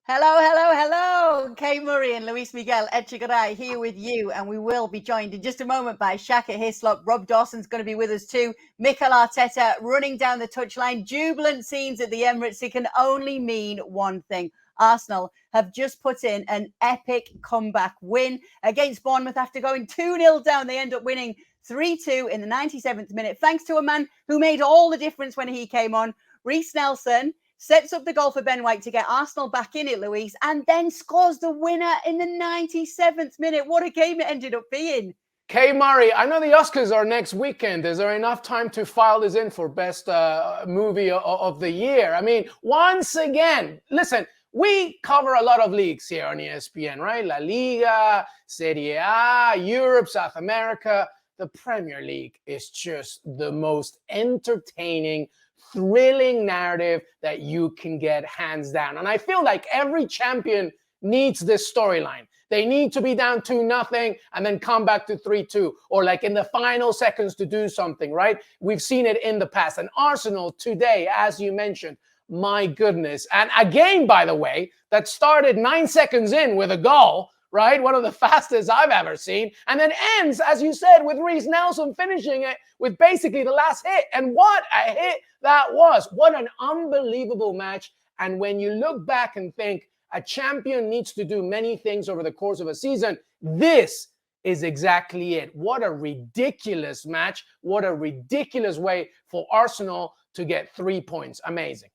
Hello, hello, hello. Kay Murray and Luis Miguel Echegaray here with you, and we will be joined in just a moment by Shaka Hislop. Rob Dawson's going to be with us too. Mikel Arteta running down the touchline. Jubilant scenes at the Emirates. It can only mean one thing. Arsenal have just put in an epic comeback win against Bournemouth after going 2-0 down. They end up winning 3-2 in the 97th minute, thanks to a man who made all the difference when he came on, Reiss Nelson. Sets up the goal for Ben White to get Arsenal back in it, Luis, and then scores the winner in the 97th minute. What a game it ended up being. Kay Murray, I know the Oscars are next weekend. Is there enough time to file this in for best movie of the year? I mean, once again, listen, we cover a lot of leagues here on ESPN, right? La Liga, Serie A, Europe, South America. The Premier League is just the most entertaining, thrilling narrative that you can get hands down. And I feel like every champion needs this storyline. They need to be down 2-0 and then come back to 3-2, or like in the final seconds to do something, right? We've seen it in the past. And Arsenal today, as you mentioned, my goodness. And a game, by the way, that started 9 seconds in with a goal, right? One of the fastest I've ever seen. And then ends, as you said, with Reiss Nelson finishing it with basically the last hit. And what a hit that was. What an unbelievable match. And when you look back and think a champion needs to do many things over the course of a season, this is exactly it. What a ridiculous match. What a ridiculous way for Arsenal to get 3 points. Amazing.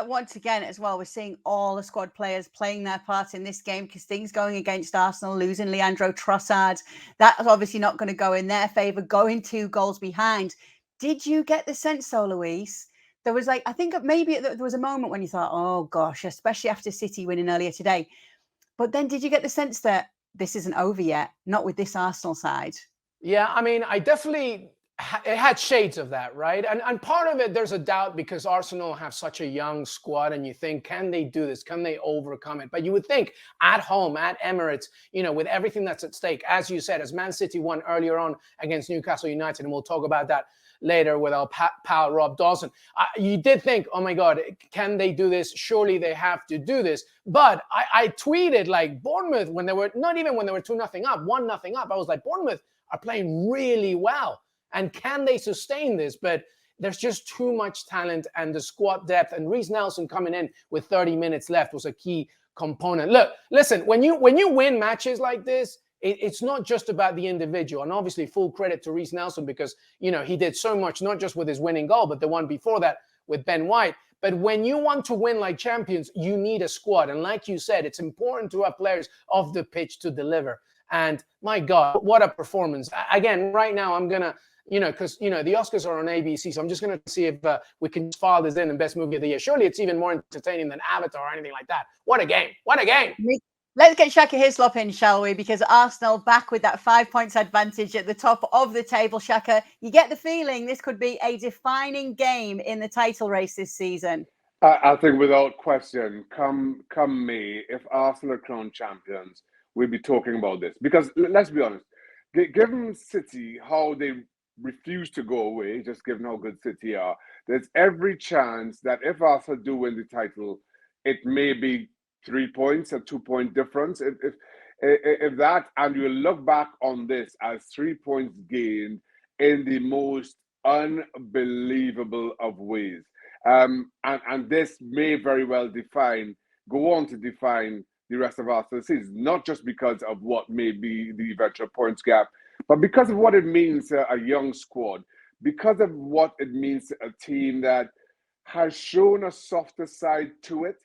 Once again, as well, we're seeing all the squad players playing their part in this game because things going against Arsenal, losing Leandro Trossard, that's obviously not going to go in their favour, going 2 goals behind. Did you get the sense, though, Luis? There was I think maybe there was a moment when you thought, oh, gosh, especially after City winning earlier today. But then did you get the sense that this isn't over yet? Not with this Arsenal side. Yeah, I mean, it had shades of that, right? And part of it, there's a doubt because Arsenal have such a young squad and you think, can they do this? Can they overcome it? But you would think at home, at Emirates, with everything that's at stake, as you said, as Man City won earlier on against Newcastle United, and we'll talk about that later with our pal Rob Dawson, you did think, oh my God, can they do this? Surely they have to do this. But I tweeted like Bournemouth when they were, not even when they were 2-0 up, 1-0 up, I was like, Bournemouth are playing really well. And can they sustain this? But there's just too much talent and the squad depth. And Reiss Nelson coming in with 30 minutes left was a key component. Look, listen, when you win matches like this, it's not just about the individual. And obviously full credit to Reiss Nelson because, he did so much, not just with his winning goal, but the one before that with Ben White. But when you want to win like champions, you need a squad. And like you said, it's important to have players off the pitch to deliver. And my God, what a performance. Again, right now, I'm going to, because, the Oscars are on ABC, so I'm just going to see if we can file this in Best Movie of the Year. Surely it's even more entertaining than Avatar or anything like that. What a game. What a game. Let's get Shaka Hislop in, shall we? Because Arsenal back with that 5 points advantage at the top of the table. Shaka, you get the feeling this could be a defining game in the title race this season. I think without question, come May, if Arsenal are crowned champions, we'll be talking about this. Because let's be honest, given City, how they refuse to go away, just given how good City are, there's every chance that if Arsenal do win the title, it may be 3 points, a 2-point difference. If that, and you look back on this as 3 points gained in the most unbelievable of ways. And this may very well go on to define the rest of Arsenal's season, not just because of what may be the eventual points gap, but because of what it means to a young squad, because of what it means to a team that has shown a softer side to it,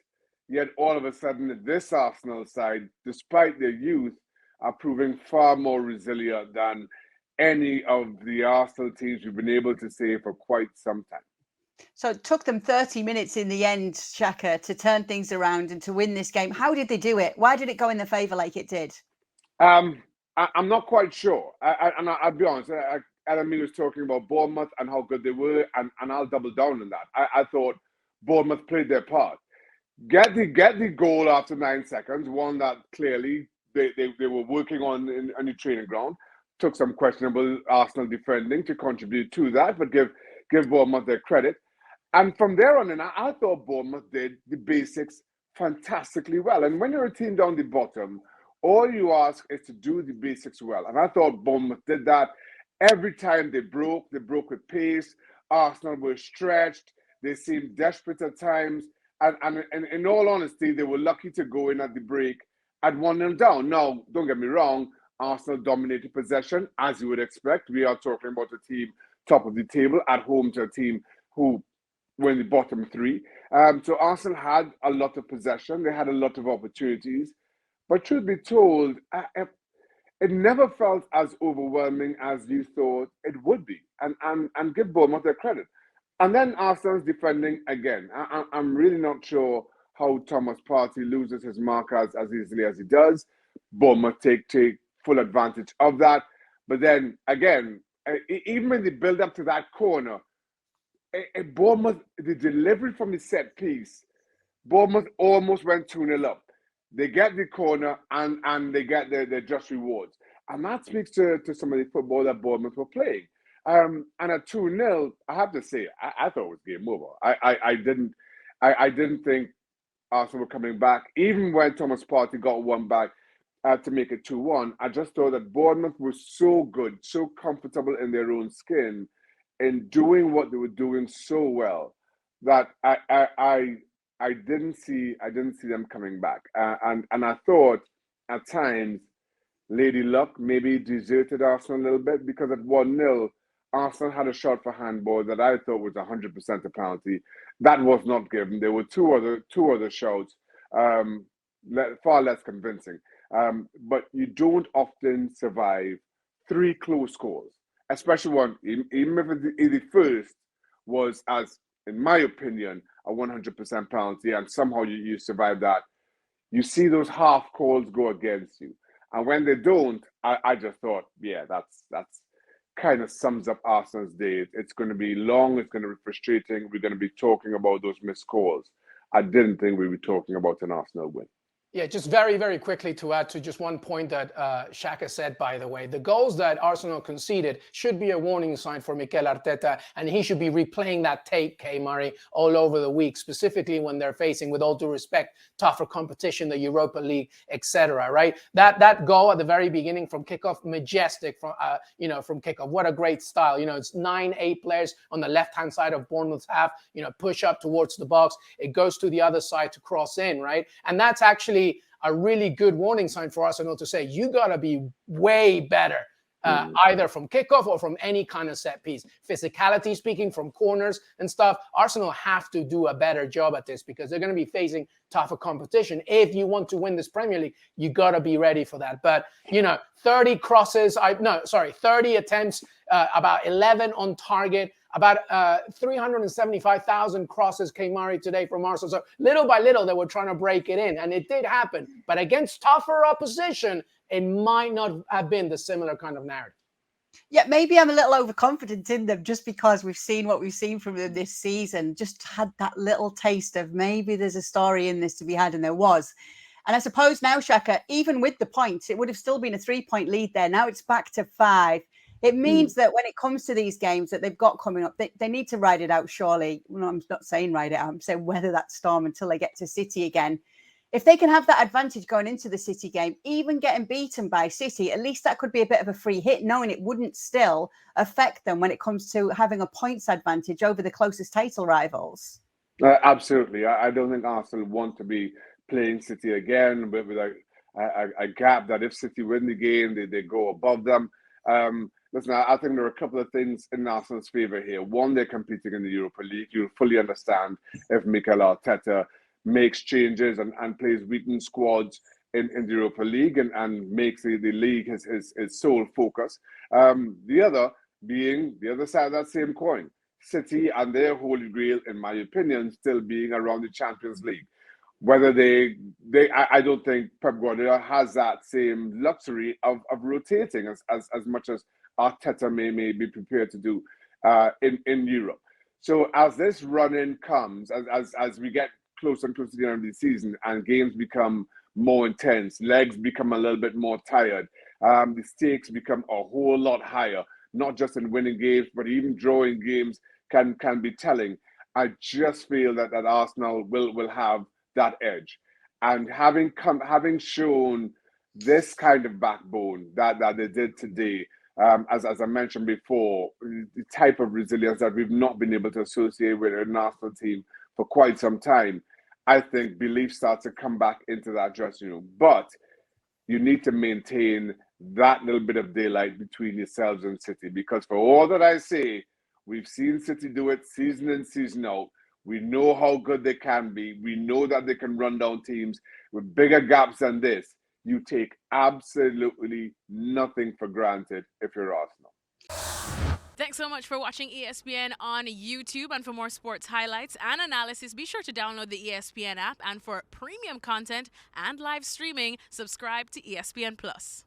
yet all of a sudden this Arsenal side, despite their youth, are proving far more resilient than any of the Arsenal teams we've been able to say for quite some time. So it took them 30 minutes in the end, Shaka, to turn things around and to win this game. How did they do it? Why did it go in their favour like it did? I'm not quite sure. I'll be honest. Adam was talking about Bournemouth and how good they were, and I'll double down on that. I thought Bournemouth played their part. Get the goal after 9 seconds, one that clearly they were working on the training ground. Took some questionable Arsenal defending to contribute to that, but give Bournemouth their credit. And from there on, I thought Bournemouth did the basics fantastically well. And when you're a team down the bottom, all you ask is to do the basics well. And I thought Bournemouth did that. Every time they broke with pace. Arsenal were stretched. They seemed desperate at times. And in all honesty, they were lucky to go in at the break at 1-0 down. Now, don't get me wrong, Arsenal dominated possession, as you would expect. We are talking about a team top of the table at home to a team who were in the bottom three. So Arsenal had a lot of possession. They had a lot of opportunities. But truth be told, it never felt as overwhelming as you thought it would be. And give Bournemouth their credit. And then Arsenal's defending again. I'm really not sure how Thomas Partey loses his markers as easily as he does. Bournemouth take full advantage of that. But then again, even when they build up to that corner, Bournemouth, the delivery from the set piece, Bournemouth almost went 2-0 up. They get the corner and they get their just rewards. And that speaks to some of the football that Bournemouth were playing. And at 2-0, I have to say, I thought it was game over. I didn't think Arsenal were coming back. Even when Thomas Partey got one back to make it 2-1, I just thought that Bournemouth was so good, so comfortable in their own skin, in doing what they were doing so well, that I didn't see them coming back. And I thought at times Lady Luck maybe deserted Arsenal a little bit, because at 1-0, Arsenal had a shot for handball that I thought was 100% a penalty. That was not given. There were two other shouts, far less convincing. But you don't often survive three close calls, especially one, even if the first was, as in my opinion, a 100% penalty, and somehow you survive that. You see those half calls go against you. And when they don't, I just thought, yeah, that's kind of sums up Arsenal's day. It's going to be long. It's going to be frustrating. We're going to be talking about those missed calls. I didn't think we were talking about an Arsenal win. Yeah, just very, very quickly to add to just one point that Shaka said, by the way. The goals that Arsenal conceded should be a warning sign for Mikel Arteta, and he should be replaying that tape, K. Murray, all over the week, specifically when they're facing, with all due respect, tougher competition, the Europa League, etc. Right? That goal at the very beginning from kickoff, majestic from kickoff. What a great style. It's 9-8 players on the left-hand side of Bournemouth's half, push up towards the box. It goes to the other side to cross in, right? And that's actually a really good warning sign for Arsenal to say, you got to be way better, either from kickoff or from any kind of set piece. Physicality speaking, from corners and stuff, Arsenal have to do a better job at this, because they're going to be facing tougher competition. If you want to win this Premier League, you got to be ready for that. But, 30 crosses, 30 attempts, about 11 on target, about 375,000 crosses came Murray today from Arsenal. So little by little, they were trying to break it in, and it did happen. But against tougher opposition, it might not have been the similar kind of narrative. Yeah, maybe I'm a little overconfident in them, just because we've seen what we've seen from them this season. Just had that little taste of maybe there's a story in this to be had, and there was. And I suppose now, Shaka, even with the points, it would have still been a 3-point lead there. Now it's back to 5. It means that when it comes to these games that they've got coming up, they need to ride it out, surely. Well, I'm not saying ride it out. I'm saying weather that storm until they get to City again. If they can have that advantage going into the City game, even getting beaten by City, at least that could be a bit of a free hit, knowing it wouldn't still affect them when it comes to having a points advantage over the closest title rivals. Absolutely. I don't think Arsenal want to be playing City again with a gap that if City win the game, they go above them. Listen, I think there are a couple of things in Arsenal's favour here. One, they're competing in the Europa League. You'll fully understand if Mikel Arteta makes changes and plays weakened squads in the Europa League and makes the league his sole focus. The other being the other side of that same coin. City and their holy grail, in my opinion, still being around the Champions League. Whether I don't think Pep Guardiola has that same luxury of rotating as much as Arteta may be prepared to do in Europe. So as this run-in comes, as we get closer and closer to the end of the season and games become more intense, legs become a little bit more tired, the stakes become a whole lot higher, not just in winning games, but even drawing games can be telling. I just feel that Arsenal will have that edge. and having shown this kind of backbone that they did today, as I mentioned before, the type of resilience that we've not been able to associate with a national team for quite some time, I think belief starts to come back into that dressing room. But you need to maintain that little bit of daylight between yourselves and City, because for all that I say, we've seen City do it season in, season out. We know how good they can be. We know that they can run down teams with bigger gaps than this. You take absolutely nothing for granted if you're Arsenal. Thanks so much for watching ESPN on YouTube. And for more sports highlights and analysis, be sure to download the ESPN app. And for premium content and live streaming, subscribe to ESPN Plus.